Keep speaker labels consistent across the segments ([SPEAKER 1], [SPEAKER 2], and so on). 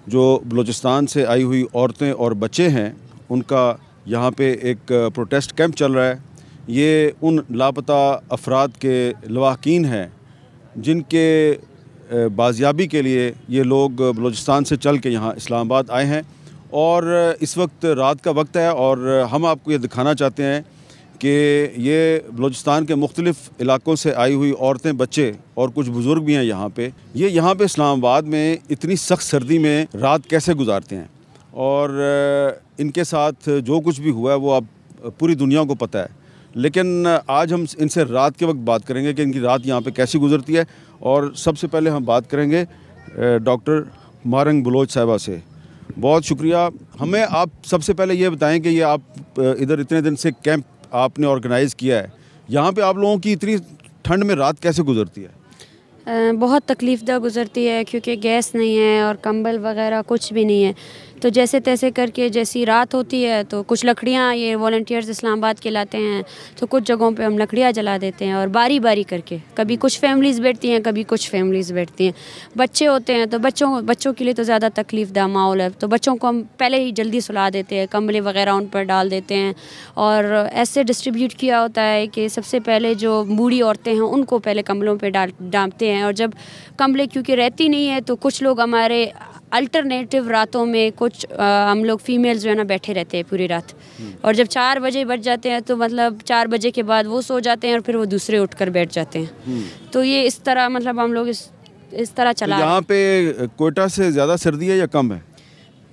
[SPEAKER 1] जो बलूचिस्तान से आई हुई औरतें और बच्चे हैं उनका यहाँ पे एक प्रोटेस्ट कैंप चल रहा है। ये उन लापता अफराद के लवाहकीन हैं जिनके बाजियाबी के लिए ये लोग बलूचिस्तान से चल के यहाँ इस्लामाबाद आए हैं और इस वक्त रात का वक्त है और हम आपको ये दिखाना चाहते हैं कि ये बलूचिस्तान के मुख्तलिफ़ इलाक़ों से आई हुई औरतें, बच्चे और कुछ बुज़ुर्ग भी हैं यहाँ पे। ये यहाँ पे इस्लामाबाद में इतनी सख्त सर्दी में रात कैसे गुजारते हैं और इनके साथ जो कुछ भी हुआ है वो अब पूरी दुनिया को पता है। लेकिन आज हम इनसे रात के वक्त बात करेंगे कि इनकी रात यहाँ पे कैसी गुजरती है। और सबसे पहले हम बात करेंगे डॉक्टर मारंग बलोच साहिबा से। बहुत शुक्रिया। हमें आप सबसे पहले ये बताएं कि ये आप इधर इतने दिन से कैंप आपने ऑर्गेनाइज़ किया है, यहाँ पे आप लोगों की इतनी ठंड में रात कैसे गुजरती है?
[SPEAKER 2] बहुत तकलीफ़दा गुज़रती है क्योंकि गैस नहीं है और कंबल वगैरह कुछ भी नहीं है। तो जैसे तैसे करके जैसी रात होती है तो कुछ लकड़ियाँ ये वॉलंटियर्स इस्लामाबाद के लाते हैं, तो कुछ जगहों पे हम लकड़ियाँ जला देते हैं और बारी बारी करके कभी कुछ फैमिलीज़ बैठती हैं, कभी कुछ फैमिलीज़ बैठती हैं। बच्चे होते हैं तो बच्चों के लिए तो ज़्यादा तकलीफ़दा माहौल है, तो बच्चों को हम पहले ही जल्दी सुला देते हैं, कंबले वगैरह उन पर डाल देते हैं और ऐसे डिस्ट्रीब्यूट किया होता है कि सबसे पहले जो बूढ़ी औरतें हैं उनको पहले कंबलों पर डालते हैं। और जब कंबले क्योंकि रहती नहीं है तो कुछ लोग हमारे अल्टरनेटिव रातों में कुछ हम लोग फीमेल्स जो है ना बैठे रहते हैं पूरी रात, और जब 4 बजे बज जाते हैं तो मतलब 4 बजे के बाद वो सो जाते हैं और फिर वो दूसरे उठकर बैठ जाते हैं। तो ये इस तरह मतलब हम लोग इस तरह चला।
[SPEAKER 1] तो यहाँ पे कोयटा से ज़्यादा सर्दी है या कम है?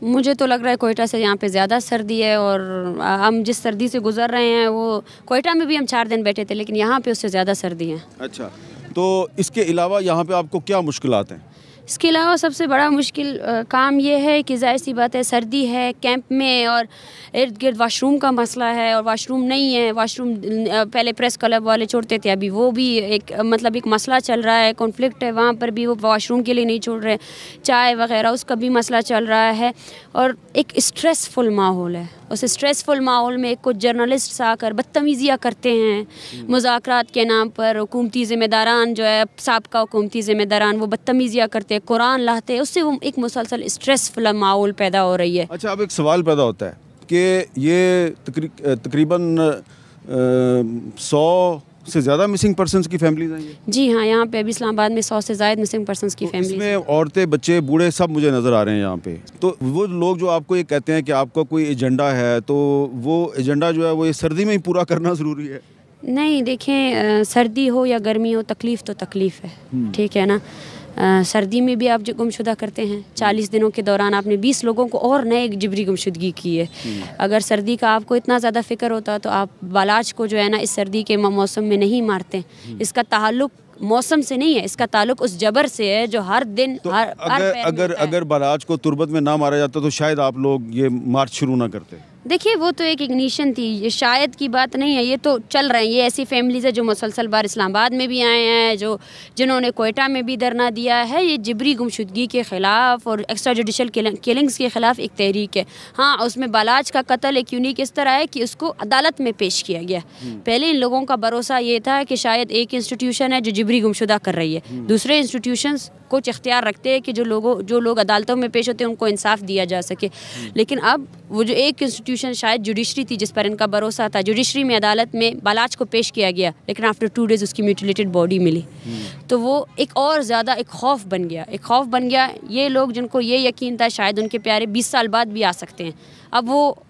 [SPEAKER 2] मुझे तो लग रहा है कोयटा से यहाँ पे ज़्यादा सर्दी है और हम जिस सर्दी से गुजर रहे हैं वो कोयटा में भी हम 4 दिन बैठे थे लेकिन यहाँ पे उससे ज़्यादा सर्दी है।
[SPEAKER 1] अच्छा, तो इसके अलावा यहाँ पे आपको क्या मुश्किलात हैं?
[SPEAKER 2] इसके अलावा सबसे बड़ा मुश्किल काम ये है कि जाहिर सी बात है सर्दी है कैंप में और इर्द गिर्द वाशरूम का मसला है और वाशरूम नहीं है। वाशरूम पहले प्रेस क्लब वाले छोड़ते थे, अभी वो भी एक मतलब एक मसला चल रहा है, कॉन्फ्लिक्ट है वहाँ पर भी, वो वाशरूम के लिए नहीं छोड़ रहे। चाय वगैरह उसका भी मसला चल रहा है और एक स्ट्रेसफुल माहौल है। उस स्ट्रेसफुल माहौल में कुछ जर्नलिस्ट आकर बदतमीज़ियाँ करते हैं मुज़ाकरात के नाम पर। हुकूमती ज़िम्मेदारान जो है, साबका हुकूमती ज़िम्मेदारान, वो बदतमीज़ियाँ करते हैं, कुरान लाते हैं, उससे वो एक मुसलसल स्ट्रेसफुल माहौल पैदा हो रही है।
[SPEAKER 1] अच्छा, अब एक सवाल पैदा होता है कि ये तकरीबन 100 से ज़्यादा मिसिंग पर्सन्स की फैमिलीज हैं ये?
[SPEAKER 2] जी हाँ, यहाँ पे अभी इस्लामाबाद में 100 से ज़्यादा मिसिंग पर्सन्स की फैमिली।
[SPEAKER 1] इसमें औरतें, बच्चे, बूढ़े सब मुझे नज़र आ रहे हैं यहाँ पे। तो वो लोग जो आपको ये कहते हैं कि आपका कोई एजेंडा है, तो वो एजेंडा जो है वो ये सर्दी में ही पूरा करना ज़रूरी है?
[SPEAKER 2] नहीं, देखें सर्दी हो या गर्मी हो तकलीफ़ तो तकलीफ़ है, ठीक है ना। सर्दी में भी आप जो गुमशुदा करते हैं 40 दिनों के दौरान आपने 20 लोगों को और नए जिबरी गुमशुदगी की है। अगर सर्दी का आपको इतना ज़्यादा फ़िक्र होता तो आप बालाज को जो है ना इस सर्दी के मौसम में नहीं मारते। इसका ताल्लुक मौसम से नहीं है, इसका ताल्लुक उस जबर से है जो हर दिन
[SPEAKER 1] तो अगर बालाज को तुर्बत में ना मारा जाता तो शायद आप लोग ये मार्च शुरू ना करते।
[SPEAKER 2] देखिए वो तो एक इग्निशन थी, ये शायद की बात नहीं है, ये तो चल रहे हैं। ये ऐसी फैमिलीज़ है जो मुसलसल बार इस्लामाबाद में भी आए हैं, जिन्होंने कोयटा में भी धरना दिया है। ये जिबरी गुमशुदगी के ख़िलाफ़ और एक्स्ट्रा जुडिशल किलिंग्स के ख़िलाफ़ एक तहरीक है। हाँ, उसमें बालाज का कत्ल एक यूनिक इस तरह है कि उसको अदालत में पेश किया गया। पहले इन लोगों का भरोसा ये था कि शायद एक इंस्टीट्यूशन है जो जिबरी गुमशुदा कर रही है, दूसरे इंस्टीट्यूशंस कुछ इख्तियार रखते हैं कि जो लोग अदालतों में पेश होते हैं उनको इंसाफ दिया जा सके। लेकिन अब वो जो एक इंस्टीट्यूशन शायद जुडिशरी थी जिस पर इनका भरोसा था, जुडिशरी में अदालत में बालाज को पेश किया गया लेकिन आफ्टर 2 डेज़ उसकी म्यूटिलेटेड बॉडी मिली। तो वो एक और ज़्यादा एक खौफ बन गया। ये लोग जिनको ये यकीन था शायद उनके प्यारे 20 साल बाद भी आ सकते हैं, अब वो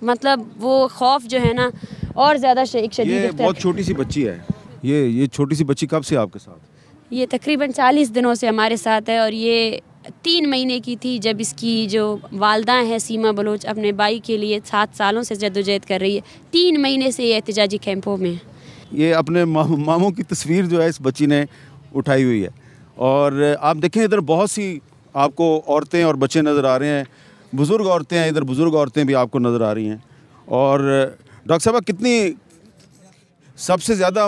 [SPEAKER 2] मतलब वो खौफ जो है ना और ज़्यादा एक शदीद।
[SPEAKER 1] ये बहुत छोटी सी बच्ची है, ये छोटी सी बच्ची कब से आपके साथ?
[SPEAKER 2] ये तकरीबन 40 दिनों से हमारे साथ है और ये 3 महीने की थी जब इसकी जो वालदा है सीमा बलोच अपने भाई के लिए 7 सालों से जद्दोजहद कर रही है। 3 महीने से ये एहतिजाजी कैंपों में है।
[SPEAKER 1] ये अपने मामों की तस्वीर जो है इस बच्ची ने उठाई हुई है और आप देखें इधर बहुत सी आपको औरतें और बच्चे नज़र आ रहे हैं, बुज़ुर्ग औरतें हैं, इधर बुज़ुर्ग औरतें भी आपको नज़र आ रही हैं। और डॉक्टर साहब कितनी सबसे ज़्यादा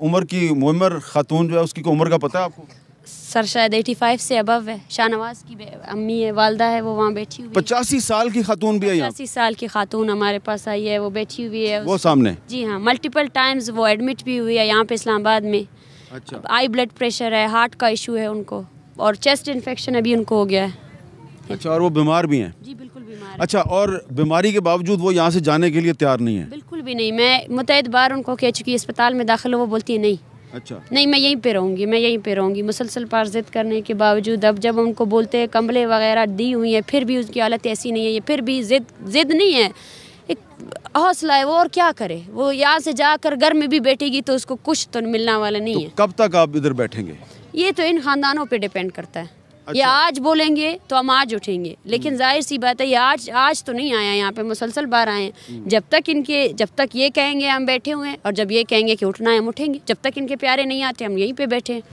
[SPEAKER 1] उम्र की मुअम्मर खातून जो है उसकी उम्र का पता है आपको?
[SPEAKER 2] सर शायद 85 से अबव है। शाहनवाज की अम्मी है, वालदा है, वो वहाँ बैठी हुई है।
[SPEAKER 1] 85 साल की खातून भी है यहाँ?
[SPEAKER 2] 85 साल की खातून हमारे पास आई है, वो बैठी हुई है
[SPEAKER 1] वो सामने।
[SPEAKER 2] जी हाँ, मल्टीपल टाइम्स वो एडमिट भी हुई है यहाँ पे इस्लामाबाद में।
[SPEAKER 1] अच्छा,
[SPEAKER 2] आई ब्लड प्रेशर है, हार्ट का इशू है उनको और चेस्ट इन्फेक्शन अभी उनको हो गया है।
[SPEAKER 1] अच्छा, और वो बीमार भी हैं?
[SPEAKER 2] जी बिल्कुल बीमार है।
[SPEAKER 1] अच्छा, और बीमारी के बावजूद वो यहाँ से जाने के लिए तैयार नहीं है?
[SPEAKER 2] बिल्कुल भी नहीं। मैं मुतअद्दिद बार उनको कह चुकी अस्पताल में दाखिल हो, वो बोलती है नहीं।
[SPEAKER 1] अच्छा,
[SPEAKER 2] नहीं, मैं यहीं पे रहूँगी, मैं यहीं पे रहूँगी। मुसलसल पार ज़िद करने के बावजूद अब जब उनको बोलते हैं कंबलें वगैरह दी हुई हैं, फिर भी उसकी हालत ऐसी नहीं है, ये फिर भी ज़िद नहीं है, एक हौसला है। वो और क्या करे, वो यहाँ से जाकर घर में भी बैठेगी तो उसको कुछ तो मिलने वाला नहीं है।
[SPEAKER 1] कब तक आप इधर बैठेंगे?
[SPEAKER 2] ये तो इन ख़ानदानों पे डिपेंड करता है। ये
[SPEAKER 1] अच्छा।
[SPEAKER 2] आज बोलेंगे तो हम आज उठेंगे, लेकिन जाहिर सी बात है ये आज तो नहीं आया, यहाँ पे मुसलसल बार आए हैं। जब तक ये कहेंगे हम बैठे हुए हैं, और जब ये कहेंगे कि उठना है हम उठेंगे। जब तक इनके प्यारे नहीं आते हम यहीं पे बैठे हैं।